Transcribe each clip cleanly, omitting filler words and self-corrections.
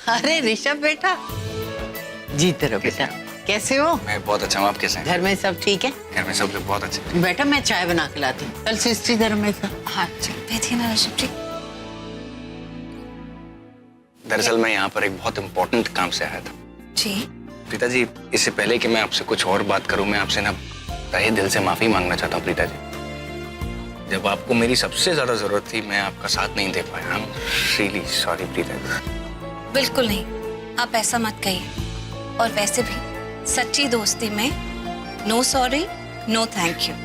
अरे ऋषभ बेटा, जीते रहो बेटा। कैसे हो? मैं बहुत अच्छा हूँ, आप कैसे हैं? घर में सब ठीक है? घर में सब लोग बहुत अच्छे हैं। बेटा मैं चाय बना के लाती हूँ। कल सिस्टी धर्म में था। हाँ बैठिए ना ऋषभ जी। दरअसल मैं यहाँ पर एक बहुत इम्पोर्टेंट काम से आया था। जी प्रीता जी, इससे पहले कि मैं आपसे कुछ और बात करूँ, मैं आपसे ना तहे दिल से माफी मांगना चाहता हूँ प्रीता जी। जब आपको मेरी सबसे ज्यादा जरूरत थी, मैं आपका साथ नहीं दे पाया। I am really sorry Preeta ji. बिल्कुल नहीं, आप ऐसा मत कहिए। और वैसे भी सच्ची दोस्ती में no sorry no thank you.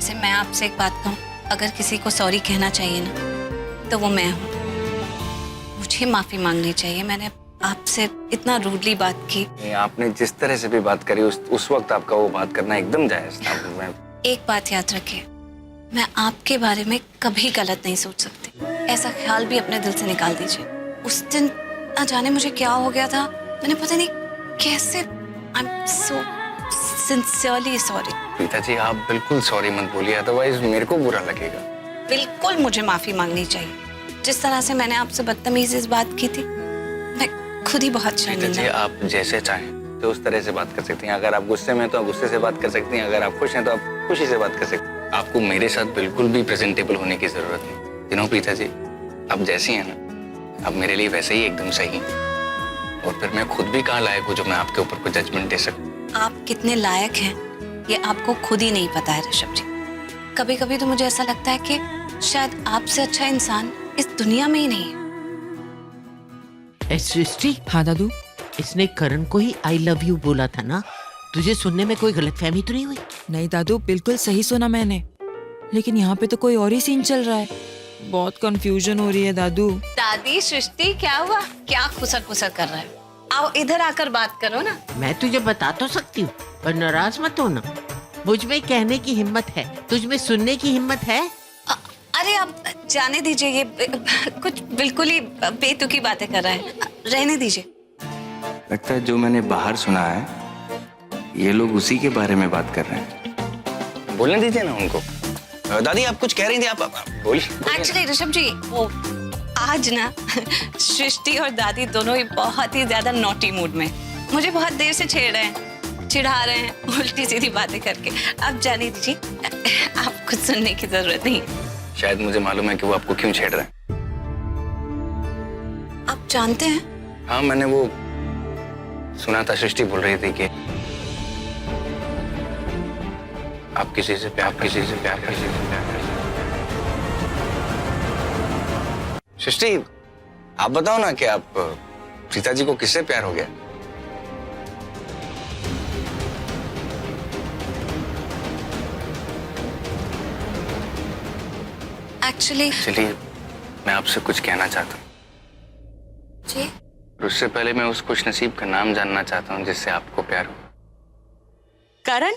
से मैं आपसे एक बात कहूँ, अगर किसी को सॉरी कहना चाहिए ना तो वो मैं हूँ। मुझे माफी मांगनी चाहिए। मैंने आपसे इतना रूडली बात की। आपने जिस तरह से भी बात करी उस वक्त आपका वो बात करना एकदम जायज था। मैं एक बात याद रखिए, मैं आपके बारे में कभी गलत नहीं सोच सकती। ऐसा ख्याल भी अपने दिल से निकाल दीजिए। उस दिन ना जाने मुझे क्या हो गया था, मैंने पता नहीं कैसे। I am so sincerely sorry. Preeta ji, आप बिल्कुल सॉरी मत बोलिए, अदरवाइज मेरे को बुरा लगेगा। बिल्कुल मुझे माफी मांगनी चाहिए। जिस तरह से मैंने आपसे बदतमीजी से बात की थी, मैं खुद ही बहुत प्रीता जी, शर्मिंदा। आप जैसे चाहें तो उस तरह से बात कर सकती हैं। अगर आप गुस्से में हैं तो आप गुस्से से बात कर सकती हैं। अगर आप खुश हैं तो आप खुशी से बात कर सकती हैं। आपको मेरे साथ बिल्कुल भी प्रेजेंटेबल होने की जरूरत नहीं। यू नो प्रीता जी, आप जैसी हैं ना, आप मेरे लिए वैसे ही एकदम सही हैं। और फिर मैं खुद भी कहाँ लायक हूँ जो मैं आपके ऊपर कोई जजमेंट दे सकूँ। आप कितने लायक हैं ये आपको खुद ही नहीं पता है ऋषभ जी। कभी कभी तो मुझे ऐसा लगता है कि शायद आपसे अच्छा इंसान इस दुनिया में ही नहीं है। सृष्टि, हाँ दादू। इसने करण को ही आई लव यू बोला था ना? तुझे सुनने में कोई गलतफहमी तो नहीं हुई? नहीं दादू, बिल्कुल सही सुना मैंने। लेकिन यहाँ पे तो कोई और ही सीन चल रहा है। बहुत कंफ्यूजन हो रही है दादू। दादी सृष्टि, क्या हुआ? क्या खुसर खुसर कर रहा है? आओ इधर आकर बात करो ना। मैं तुझे बता तो सकती हूँ, पर नाराज मत होना। मुझ में कहने की हिम्मत है, तुझ में सुनने की हिम्मत है? अरे आप जाने दीजिए, ये कुछ बिल्कुल ही बेतुकी बातें कर रहा है। रहने दीजिए। लगता है जो मैंने बाहर सुना है, ये लोग उसी के बारे में बात कर रहे हैं। बोलने दीजिए ना उनको। दादी, आप कुछ कह रही थी, आप बोलिए। एक्चुअली ऋषभ जी, वो आज ना सृष्टि और दादी दोनों ही बहुत ही ज्यादा नॉटी मूड में। मुझे बहुत देर से छेड़ रहे हैं, चिढ़ा रहे हैं, उल्टी सीधी बातें करके। आप जाने दीजिए, आप कुछ सुनने की जरूरत नहीं है। शायद मुझे मालूम है कि वो आपको क्यों छेड़ रहे हैं। आप जानते हैं? हाँ, मैंने वो सुना था। सृष्टि बोल रही थी कि आप किसी से प्यार कर सृष्टि, आप बताओ ना कि आप प्रीता जी को किससे प्यार हो गया? एक्चुअली मैं आपसे कुछ कहना चाहता हूँ। जी, उससे पहले मैं उस खुश नसीब का नाम जानना चाहता हूँ जिससे आपको प्यार हो। करण?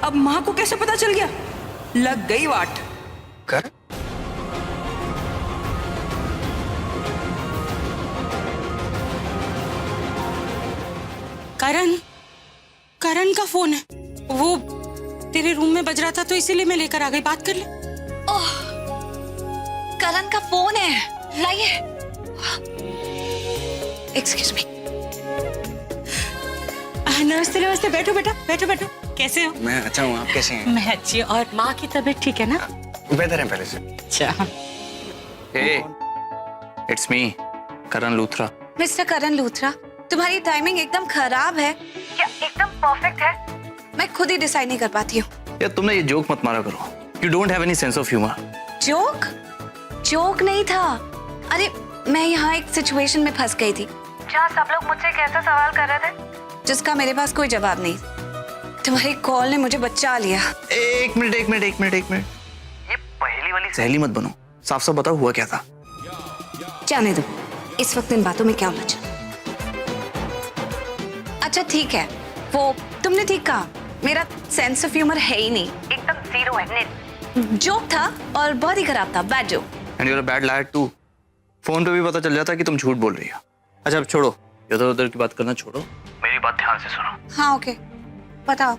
अब माँ को कैसे पता चल गया? लग गई वाट। कर करण का फोन है। वो तेरे रूम में बज रहा था तो इसीलिए मैं लेकर आ गई। बात कर ले। ओह, करण का फोन है, लाइए। Excuse me. नमस्ते नमस्ते, बैठो बेटा, बैठो बैठो। कैसे हो? मैं अच्छा हूँ, आप कैसे हैं? मैं अच्छी हूँ। और माँ की तबीयत ठीक है ना? बेहतर है पहले से। अच्छा। Hey, it's me, Karan Luthra. Mister Karan Luthra, तुम्हारी टाइमिंग एकदम खराब है या एकदम परफेक्ट है, मैं खुद ही डिसाइड नहीं कर पाती हूँ। यार तुमने ये जोक मत मारा करो। You don't have any sense of humor. Joke? Joke नहीं था। अरे मैं यहाँ एक सिचुएशन में फंस गई थी जहाँ सब लोग मुझसे एक ऐसा सवाल कर रहे थे जिसका मेरे पास कोई जवाब नहीं। तुम्हारी कॉल ने मुझे बचा लिया। एक मिनट। ये पहली वाली सहेली मत बनो। साफ साफ बताओ हुआ क्या था? जाने दो, इस वक्त इन बातों में क्या उलझ। अच्छा ठीक है, वो तुमने ठीक कहा, मेरा सेंस ऑफ ह्यूमर है ही नहीं, एकदम जीरो है। जोक था और बहुत ही खराब था, bad joke. And you are a bad liar too. Phone पे भी पता चल जाता कि तुम झूठ बोल रही हो। अच्छा अब छोड़ो, इधर उधर की बात करना छोड़ो, मेरी बात ध्यान से सुनो। हाँ ओके, बताओ।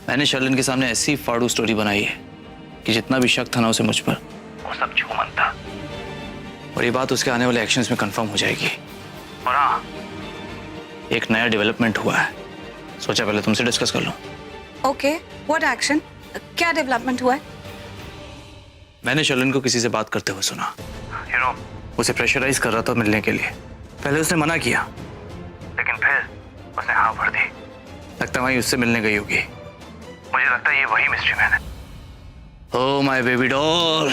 मैंने शर्लिन के सामने ऐसी फाड़ू स्टोरी बनाई है कि जितना भी शक था ना उसे मुझ पर, वो सब झूमन था। और ये बात उसके आने वाले एक्शंस में कंफर्म हो जाएगी। और हाँ, एक नया डेवलपमेंट हुआ है, सोचा पहले तुमसे डिस्कस कर लूं। Okay, what action? क्या डेवलपमेंट हुआ है? मैंने शर्लिन को किसी से बात करते हुए सुना। उसे प्रेशराइज कर रहा था मिलने के लिए। पहले उसने मना किया, लेकिन फिर उसने हाँ भर दी। लगता है वहीं उससे मिलने गई होगी। मुझे लगता है ये वही मिस्ट्री मैन है। ओह माय बेबी डॉल,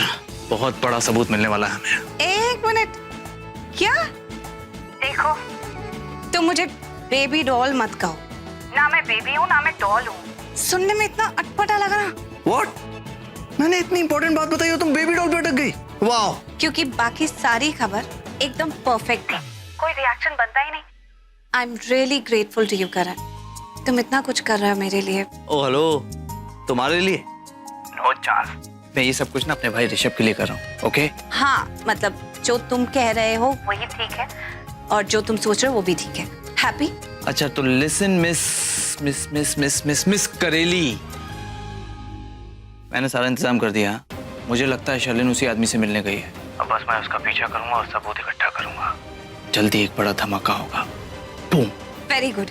बहुत बड़ा सबूत मिलने वाला है हमें। एक मिनट, क्या? देखो, तुम मुझे बेबी डॉल मत कहो। ना मैं बेबी हूँ ना मैं डॉल हूँ। सुनने में इतना अटपटा लग रहा। What? मैंने इतनी इंपॉर्टेंट बात बताई हो, तुम बेबी डॉल पे अटक गई। वाह! क्योंकि बाकी सारी खबर एकदम परफेक्ट थी, कोई रिएक्शन बनता ही नहीं। I am really grateful to you Karan, तुम इतना कुछ कर रहे हो मेरे लिए। ओ हेलो, तुम्हारे लिए? No chance. मैं ये सब कुछ ना अपने भाई ऋषभ के लिए कर रहा हूँ, ओके? हाँ, मतलब जो तुम कह रहे हो वही ठीक है और जो तुम सोच रहे हो वो भी ठीक है। हैप्पी? अच्छा तो लिसन मिस करेली, मैंने सारा इंतजाम कर दिया। मुझे लगता है शर्लिन उसी आदमी से मिलने गई है। अब बस मैं उसका पीछा करूंगा और सबूत इकट्ठा करूंगा। जल्दी एक बड़ा धमाका होगा। बूम। Very good.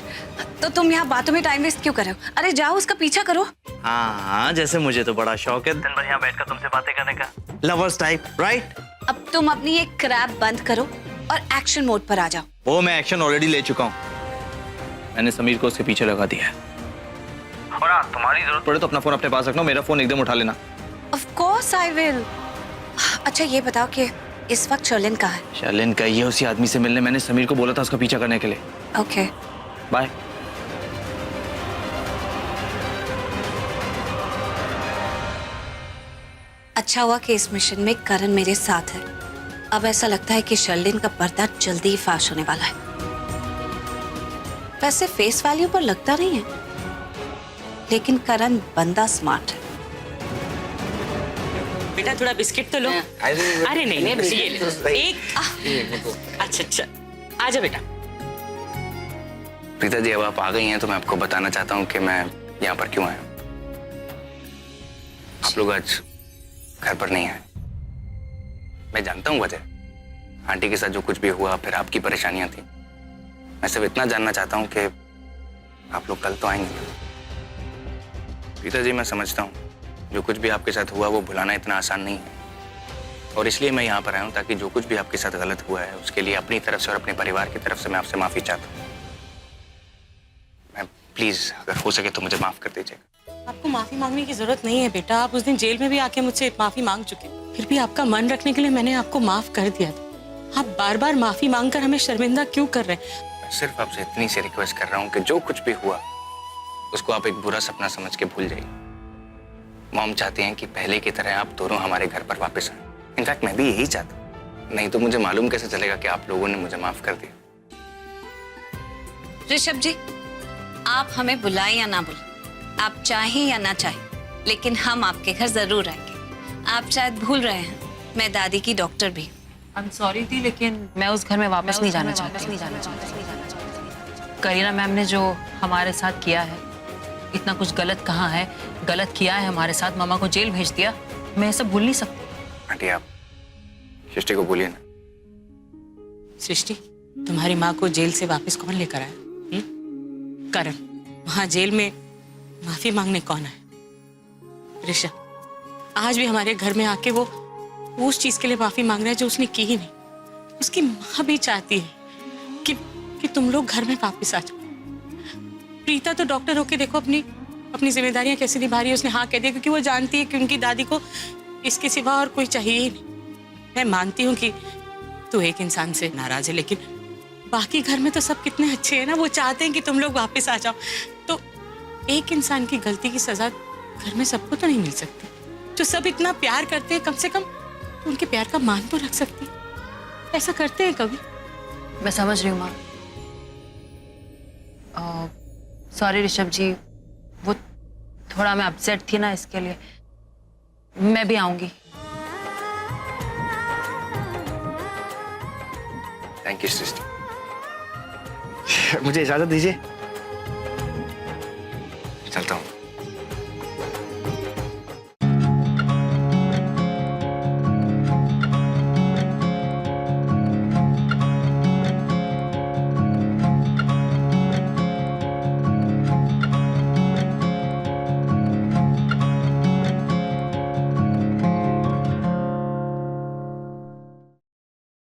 तो तुम यहाँ बातों में टाइम वेस्ट क्यों कर रहे हो? अरे जाओ उसका पीछा करो। हाँ, जैसे मुझे तो बड़ा शौक है दिन भर यहाँ बैठकर तुमसे बातें करने का, लवर्स टाइप, राइट? अब तुम अपनी एक क्रैप बंद करो और एक्शन मोड पर आ जाओ। वो मैं एक्शन ऑलरेडी ले चुका हूँ। मैंने समीर को उसके पीछे लगा दिया है। और हाँ, तुम्हारी जरूरत पड़े तो अपना फोन अपने पास रखना, मेरा फोन एकदम उठा लेना। Of course I will. अच्छा ये बताओ कि इस वक्त शर्लिन कहाँ है? शर्लिन गई है उसी आदमी से मिलने। मैंने समीर को बोला था उसका पीछा करने के लिए। Okay, bye. अच्छा हुआ कि इस मिशन में करण मेरे साथ है। अब ऐसा लगता है कि शर्लिन का पर्दा जल्दी ही फाश होने वाला है। वैसे फेस वैल्यू पर लगता नहीं है, लेकिन करण बंदा स्मार्ट है। बेटा थोड़ा बिस्किट तो लो। अरे नहीं नहीं, ये ले एक। अच्छा आजा बेटा। प्रीता जी, अब आप आ गई हैं तो मैं आपको बताना चाहता हूँ कि मैं यहाँ पर क्यों आया हूँ। आप लोग आज घर पर नहीं आए। मैं जानता हूँ वजह, आंटी के साथ जो कुछ भी हुआ, फिर आपकी परेशानियां थी। मैं सिर्फ इतना जानना चाहता हूँ कि आप लोग कल तो आएंगे। प्रीता जी, मैं समझता हूँ जो कुछ भी आपके साथ हुआ वो भुलाना इतना आसान नहीं है, और इसलिए मैं यहाँ पर आया हूँ ताकि जो कुछ भी आपके साथ गलत हुआ है उसके लिए अपनी तरफ से और अपने परिवार की तरफ से मैं आपसे माफी चाहता हूँ। मैं प्लीज, अगर हो सके तो मुझे माफ कर दीजिएगा। आपको माफी मांगने की जरूरत नहीं है बेटा। आप उस दिन जेल में भी आके मुझसे माफी मांग चुके, फिर भी आपका मन रखने के लिए मैंने आपको माफ कर दिया था। आप बार बार माफी मांगकर हमें शर्मिंदा क्यों कर रहे हैं? मैं सिर्फ आपसे इतनी सी रिक्वेस्ट कर रहा हूँ कि जो कुछ भी हुआ उसको आप एक बुरा सपना समझ के भूल जाइए। मॉम चाहती हैं कि पहले की तरह आप दोनों हमारे घर पर वापस आए। इनफैक्ट मैं भी यही चाहता हूँ, नहीं तो मुझे मालूम कैसे चलेगा कि आप लोगों ने मुझे माफ कर दिया। ऋषभ जी, आप हमें बुलाएं या ना बुलाएं, आप चाहें या ना चाहें, लेकिन हम आपके घर जरूर आएंगे। आप शायद भूल रहे हैं, मैं दादी की डॉक्टर भी। आई एम सॉरी थी, लेकिन मैं उस घर में वापस नहीं जाना चाहती। करीना मैम ने जो हमारे साथ किया है, इतना कुछ गलत कहा है, गलत किया है हमारे साथ, मामा को जेल भेज दिया, मैं सब भूल नहीं सकती। आंटी, आप सृष्टि को बोलिए ना। सृष्टि, तुम्हारी माँ को जेल से वापस कौन लेकर आया? करण। वहां जेल में माफी मांगने कौन आया? ऋषभ। आज भी हमारे घर में आके वो उस चीज के लिए माफी मांग रहा है जो उसने की ही नहीं। उसकी माँ भी चाहती है कि तुम लोग घर में वापस आ जाओ। प्रीता तो डॉक्टर होके देखो अपनी जिम्मेदारियां कैसे निभा रही है। उसने हाँ कह दिया क्योंकि वो जानती है कि उनकी दादी को इसके सिवा और कोई चाहिए ही नहीं। मैं मानती हूँ कि तू एक इंसान से नाराज है, लेकिन बाकी घर में तो सब कितने अच्छे हैं ना। वो चाहते हैं कि तुम लोग वापस आ जाओ। तो एक इंसान की गलती की सजा घर में सबको to नहीं मिल सकती। जो सब इतना प्यार करते हैं, कम से कम तो उनके प्यार का मान तो रख सकती। ऐसा करते हैं कभी? मैं समझ रही हूँ माँ। सॉरी ऋषभ जी, वो थोड़ा मैं अपसेट थी ना, इसके लिए। मैं भी आऊंगी। थैंक यू सृष्टि। मुझे इजाजत दीजिए।